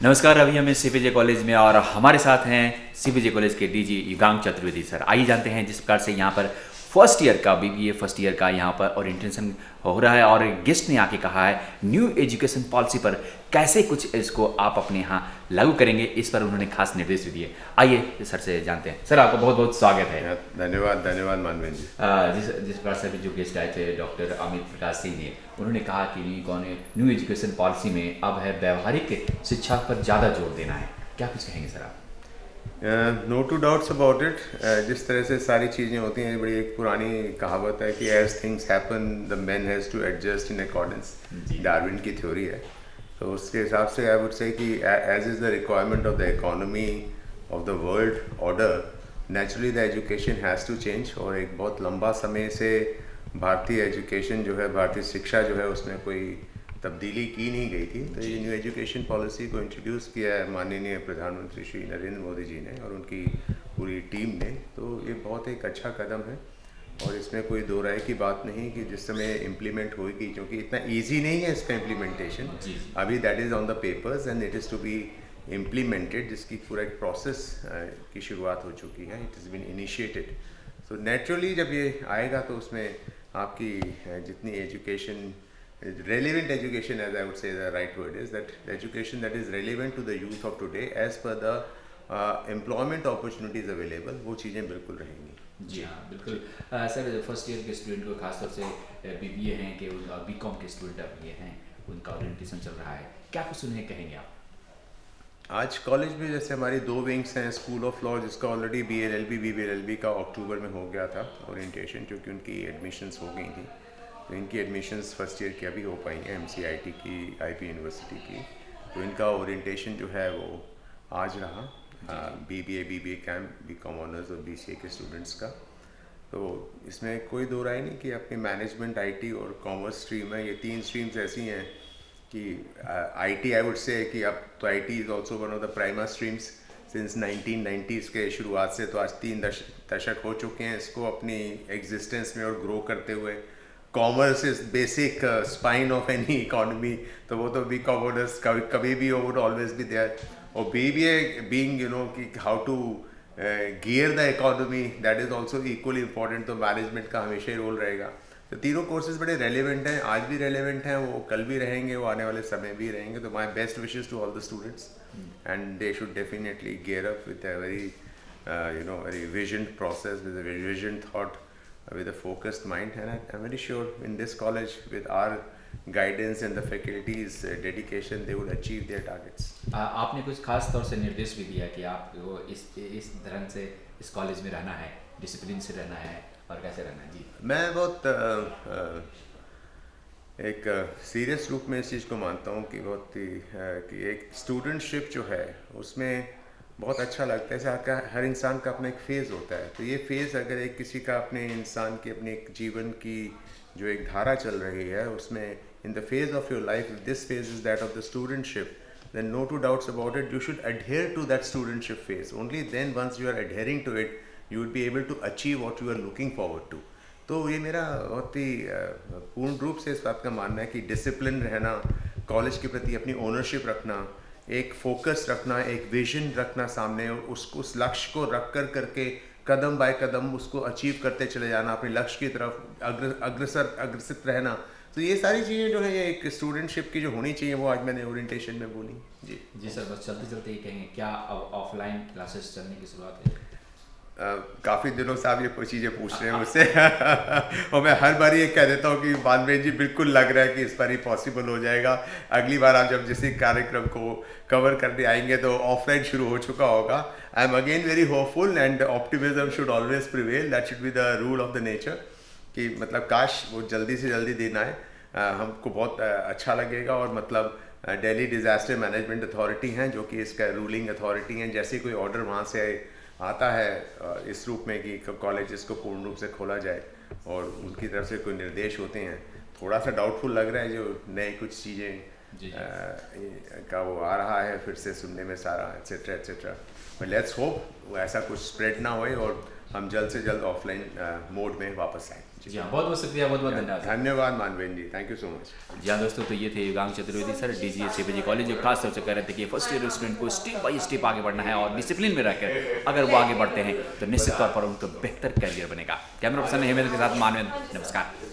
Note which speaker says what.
Speaker 1: नमस्कार, अभी हमें सीपीजे कॉलेज में और हमारे साथ हैं सीपीजे कॉलेज के डीजी युगांक चतुर्वेदी सर। आइए जानते हैं जिस प्रकार से यहाँ पर फर्स्ट ईयर का बीबीए फर्स्ट ईयर का यहाँ पर ओरिएंटेशन हो रहा है और गेस्ट ने आके कहा है न्यू एजुकेशन पॉलिसी पर कैसे कुछ इसको आप अपने यहाँ लागू करेंगे, इस पर उन्होंने खास निर्देश भी दिए। आइए सर से जानते हैं। सर, आपका बहुत बहुत स्वागत है।
Speaker 2: धन्यवाद धन्यवाद मानवेंद्र जी।
Speaker 1: जिस प्रकार से अभी जो गेस्ट आए थे डॉक्टर अमित प्रकाश सिंह ने, उन्होंने कहा कि न्यू एजुकेशन पॉलिसी में अब है व्यवहारिक शिक्षा पर ज़्यादा जोर देना है। क्या कुछ कहेंगे सर आप?
Speaker 2: No two doubts about it. जिस तरह से सारी चीज़ें होती हैं, बड़ी एक पुरानी कहावत है कि as things happen the man has to adjust in accordance. Darwin की थ्योरी है, तो उसके हिसाब से आई वुड से कि as is the requirement of the economy of the world order, naturally the education has to change. और एक बहुत लंबा समय से भारतीय एजुकेशन जो है, भारतीय शिक्षा जो है, उसमें कोई तब्दीली की नहीं गई थी। तो ये न्यू एजुकेशन पॉलिसी को इंट्रोड्यूस किया है माननीय प्रधानमंत्री श्री नरेंद्र मोदी जी ने और उनकी पूरी टीम ने। तो ये बहुत एक अच्छा कदम है और इसमें कोई दो राय की बात नहीं कि जिस समय इम्प्लीमेंट होगी, क्योंकि इतना ईजी नहीं है इसका इम्प्लीमेंटेशन अभी। That is on the papers and it is to be implemented, जिसकी पूरा एक प्रोसेस की शुरुआत हो चुकी है। It is been initiated. So naturally जब ये आएगा तो उसमें आपकी जितनी education relevant education, as I would say the right word is that the education that is relevant to the youth of today as per the employment opportunities available, वो चीज़ें बिल्कुल रहेंगी।
Speaker 1: जी हाँ, बिल्कुल। सर, फर्स्ट ईयर के student को खासतौर से बीबीए हैं कि बीकॉम के स्टूडेंट अब ये हैं, उनका ओरिएंटेशन चल रहा है, क्या कुछ उन्हें कहेंगे आप?
Speaker 2: आज कॉलेज में जैसे हमारी दो विंग्स हैं, स्कूल ऑफ लॉ जिसका ऑलरेडी BLLB BBLLB का अक्टूबर में हो गया था ओरिएंटेशन, क्योंकि उनकी एडमिशन्स हो गई थी। तो इनकी एडमिशन्स फर्स्ट ईयर की अभी हो पाई हैं MCIT की, IP यूनिवर्सिटी की। तो इनका ओरिएंटेशन जो है वो आज रहा BBA कैंप, BCom ऑनर्स और BCA के स्टूडेंट्स का। तो इसमें कोई दो राय नहीं कि अपनी मैनेजमेंट, IT और कॉमर्स स्ट्रीम है, ये तीन स्ट्रीम्स ऐसी हैं कि IT आई वुड से कि अब तो IT is also one of the primer streams since 1990s के शुरुआत से। तो आज 3 दशक हो चुके हैं इसको अपनी एग्जिस्टेंस में और ग्रो करते हुए। Commerce is basic spine of any economy, तो वो तो बी कॉमर्स कभी भी वो वुड ऑलवेज बी देयर। और BBA बीइंग कि how to gear the economy, that is also equally important. तो मैनेजमेंट का हमेशा ही रोल रहेगा। तो तीनों कोर्सेज बड़े रेलिवेंट हैं, आज भी रेलिवेंट हैं, वो कल भी रहेंगे, वो आने वाले समय भी रहेंगे। तो my best wishes to all the students and they should definitely gear up with a very visioned process, with a very visioned thought, with a focused mind. And I'm very sure in this college, with our guidance and the faculty's dedication, they would achieve their targets.
Speaker 1: आपने कुछ खास तौर से निर्देश भी दिया कि आपको इस तरह से इस कॉलेज में रहना है, डिसिप्लिन से रहना है और कैसे रहना है। जी,
Speaker 2: मैं बहुत एक सीरियस रूप में इस चीज़ को मानता हूँ कि बहुत ही कि एक स्टूडेंटशिप जो है उसमें बहुत अच्छा लगता है। जैसे हर इंसान का अपना एक फ़ेज़ होता है, तो ये फ़ेज़ अगर एक किसी का अपने इंसान की अपनी एक जीवन की जो एक धारा चल रही है उसमें, in the phase of your life, this phase is that of the studentship, then no two doubts about it, you should adhere to that studentship phase. Only then, once you are adhering to it, you will be able to achieve what you are looking forward to. तो ये मेरा बहुत ही पूर्ण रूप से इस बात का मानना है कि डिसिप्लिन रहना, कॉलेज के प्रति अपनी ओनरशिप रखना, एक फोकस रखना, एक विजन रखना सामने, और उसको उस लक्ष्य को रख कर करके कदम बाय कदम उसको अचीव करते चले जाना, अपने लक्ष्य की तरफ अग्रसित रहना। तो ये सारी चीज़ें जो है ये एक स्टूडेंटशिप की जो होनी चाहिए, वो आज मैंने ओरिएंटेशन में बोली। जी
Speaker 1: जी सर, बस चलते चलते ये कहेंगे, क्या अब ऑफलाइन क्लासेस चलने की शुरुआत है?
Speaker 2: काफ़ी दिनों से आप ये चीज़ें पूछ रहे हैं मुझसे और मैं हर बार ये कह देता हूँ कि मानवेंद्र जी, बिल्कुल लग रहा है कि इस बार ही पॉसिबल हो जाएगा। अगली बार आप जब जिस कार्यक्रम को कवर करने आएंगे तो ऑफलाइन शुरू हो चुका होगा। I am again very hopeful and optimism should always prevail, that should be the rule of the nature. कि मतलब काश वो जल्दी से जल्दी दिन आए, हमको बहुत अच्छा लगेगा। और मतलब दिल्ली डिज़ास्टर मैनेजमेंट अथॉरिटी हैं जो कि इसका रूलिंग अथॉरिटी हैं, जैसे कोई ऑर्डर वहाँ से आता है इस रूप में कि कॉलेजेस को पूर्ण रूप से खोला जाए और उनकी तरफ से कोई निर्देश होते हैं, थोड़ा सा डाउटफुल लग रहा है जो नए कुछ चीज़ें
Speaker 1: जी।
Speaker 2: का वो आ रहा है फिर से सुनने में सारा etcetera etcetera. But let's hope ऐसा कुछ स्प्रेड ना होए और हम जल्द से जल्द ऑफलाइन मोड में वापस आए।
Speaker 1: जी हाँ, बहुत बहुत शुक्रिया, बहुत बहुत धन्यवाद।
Speaker 2: धन्यवाद Manvendra ji, thank you so much.
Speaker 1: जी हाँ दोस्तों, तो ये थे Yugank Chaturvedi sir, DGA CBJ college, जो खास तौर से कह रहे थे कि फर्स्ट ईयर स्टूडेंट को स्टेप बाय स्टेप आगे बढ़ना है और डिसिप्लिन में रहकर अगर वो आगे बढ़ते हैं तो निश्चित तौर पर उनको बेहतर करियर बनेगा। कैमरा पर्सन हेमेंद्र के साथ मानवेंद्र, नमस्कार।